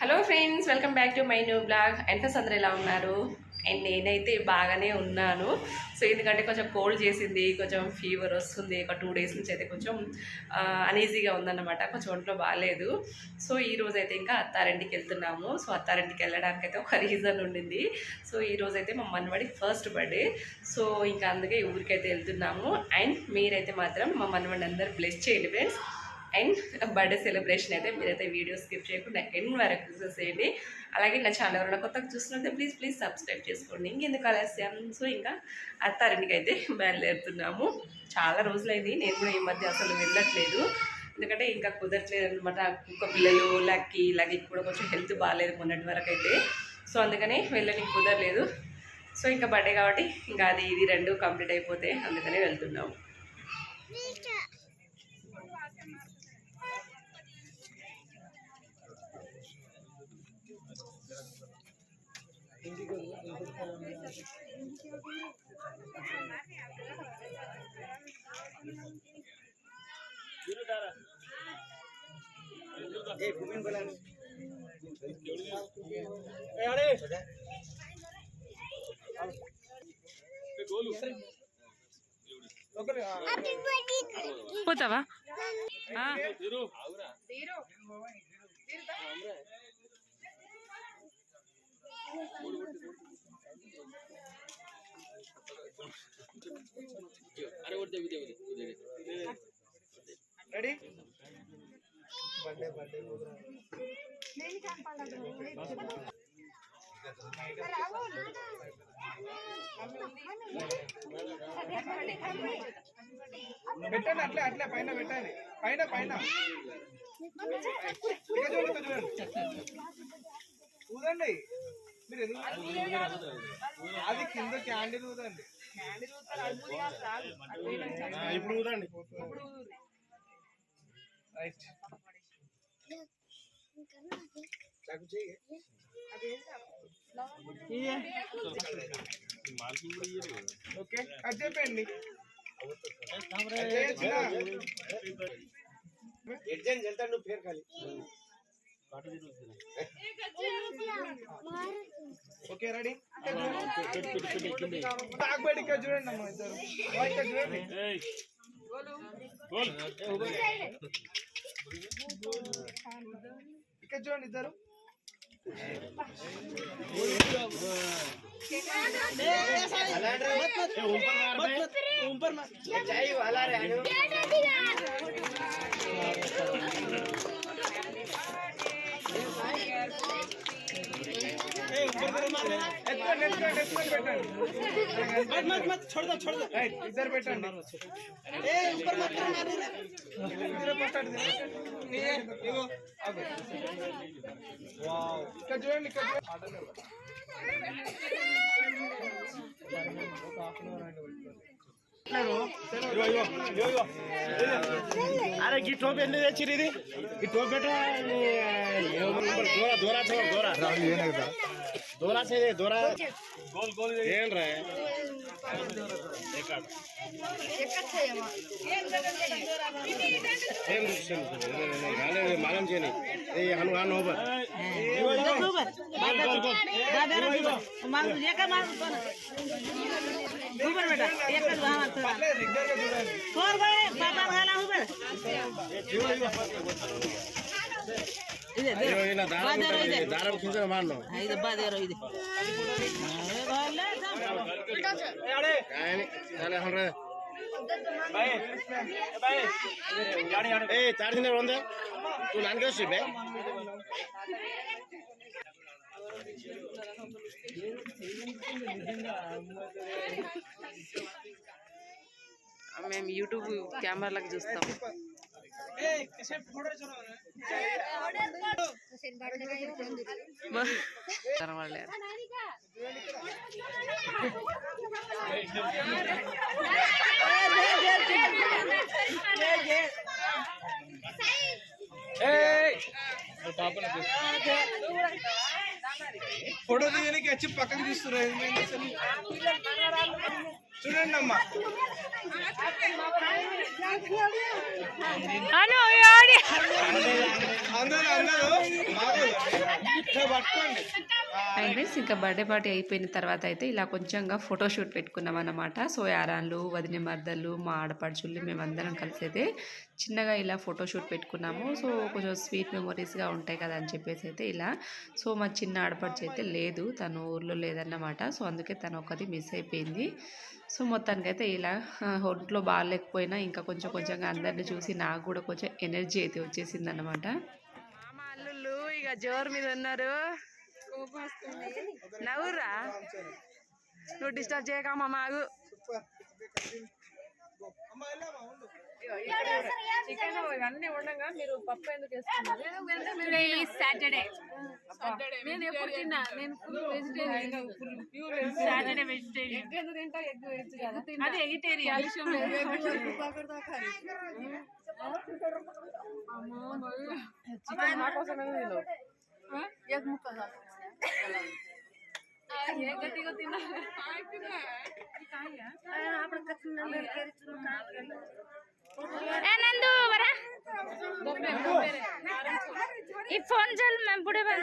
Hello friends, welcome back to my new blog. ఎంత అందరూ ఎలా ఉన్నారు? అండ్ నేనైతే బాగానే ఉన్నాను. సో ఎందుకంటే కొంచెం కోల్డ్ చేసింది, కొంచెం ఫీవర్ వస్తుంది. ఒక 2 డేస్ నుంచి అయితే కొంచెం అనీజీగా ఉందన్నమాట, కొంచెం ఒంట్లో బాగాలేదు. సో ఈరోజు అయితే ఇంకా అత్తారింటికి వెళ్తున్నాము. సో అత్తారింటికి వెళ్ళడానికి అయితే ఒక రీజన్ ఉండింది. సో ఈరోజు అయితే మా మనవడి ఫస్ట్ బర్త్డే. సో ఇంకా అందుకే ఊరికైతే వెళ్తున్నాము. అండ్ మీరైతే మాత్రం మా మనవడిని అందరూ బ్లెస్ చేయండి ఫ్రెండ్స్. అండ్ బర్త్డే సెలబ్రేషన్ అయితే మీరైతే వీడియో స్కిప్ చేయకుండా ఎండ్ వరకు చూసేయండి. అలాగే నా ఛానల్ ఎవరైనా కొత్తగా చూస్తున్నట్టే ప్లీజ్ సబ్స్క్రైబ్ చేసుకోండి. ఇంకెందుకు ఆలస్యం. సో ఇంకా అత్తారింటికి అయితే బయలుదేరుతున్నాము. చాలా రోజులైంది, నేను కూడా ఈ మధ్య అసలు వెళ్ళట్లేదు. ఎందుకంటే ఇంకా కుదరట్లేదు అనమాట. కుక్క పిల్లలు లక్కీ కూడా కొంచెం హెల్త్ బాగాలేదు మొన్నటి వరకు అయితే. సో అందుకని వెళ్ళడానికి కుదరలేదు. సో ఇంకా బర్త్డే కాబట్టి ఇంకా అది ఇది 2 కంప్లీట్ అయిపోతే అందుకనే వెళ్తున్నాము. పోతావా? రెడీ? పెట్టండి, అట్లే పైన పెట్టండి. పైన ఊదండి. మీరు అది కింద క్యాండిల్ ఊదండి. ఇప్పుడు ఊదండి. రైట్. ఓకే, అది చెప్పండి. Okay ready? తాగబడి ఇక్కడ చూడండి అమ్మా, ఇద్దరు ఇక్కడ చూడండి. ఇక్కడ చూడండి ఇద్దరు. ఇద్దరు పెట్టండి. ఇక్కడ చూడండి. అరే ఈ టోపీ ఎందుకు తెచ్చిరు? ఇది ఈ టోపీ పెట్ట దూరా దూరా ఏం రా మాలం చేయని హనుమాన్ హోబర్ దారం కింద మాను ತಾಡ್ದಿನ ಒಂದೇ ತೂ ನನ್ಗೆ ಸಿಬೆ మేము యూట్యూబ్ కెమెరాలకు చూస్తాం. ఫోటో తీయడానికి వచ్చి పక్కకు తీస్తున్నారు. చూడండి అమ్మా. అందరూ పట్టుకోండి అండ్ ఫ్రెండ్స్ ఇంకా బర్త్డే పార్టీ అయిపోయిన తర్వాత అయితే ఇలా కొంచెంగా ఫోటోషూట్ పెట్టుకున్నాం అన్నమాట. సో యారాన్లు, వదిన మర్దలు, మా ఆడపడుచుళ్ళు మేమందరం కలిసి అయితే చిన్నగా ఇలా ఫోటోషూట్ పెట్టుకున్నాము. సో కొంచెం స్వీట్ మెమొరీస్గా ఉంటాయి కదా అని చెప్పేసి అయితే ఇలా. సో మా చిన్న ఆడపడుచు అయితే లేదు, తను ఊర్లో లేదన్నమాట. సో అందుకే తను ఒకటి మిస్ అయిపోయింది. సో మొత్తానికైతే ఇలా ఒంట్లో బాగాలేకపోయినా ఇంకా కొంచెంగా అందరిని చూసి నాకు కూడా కొంచెం ఎనర్జీ అయితే వచ్చేసింది అనమాట. మామ అల్లుళ్ళు ఇక జోరు మీద ఉన్నారు. నవ్వురా, నువ్వు డిస్టర్బ్ చేయకమ్మా మాకు. చికెన్ ఇవన్నీ ఉండగా మీరు పప్పు ఎందుకు వేస్తున్నారు? సాటర్డే నేను ఎప్పుడు తిన్నా, నేను full vegetarian. Saturday vegetarian. Egg ఎందుకు తింటా? ఎగ్ వెజ్ కదా, అది వెజిటేరియన్. చికెన్ నా కోసం ఎందుకు ఎగ్ ముక్క గట్టిగా తిన్నా. नंदू बरा ई फोन चल मैं बुढ़े बन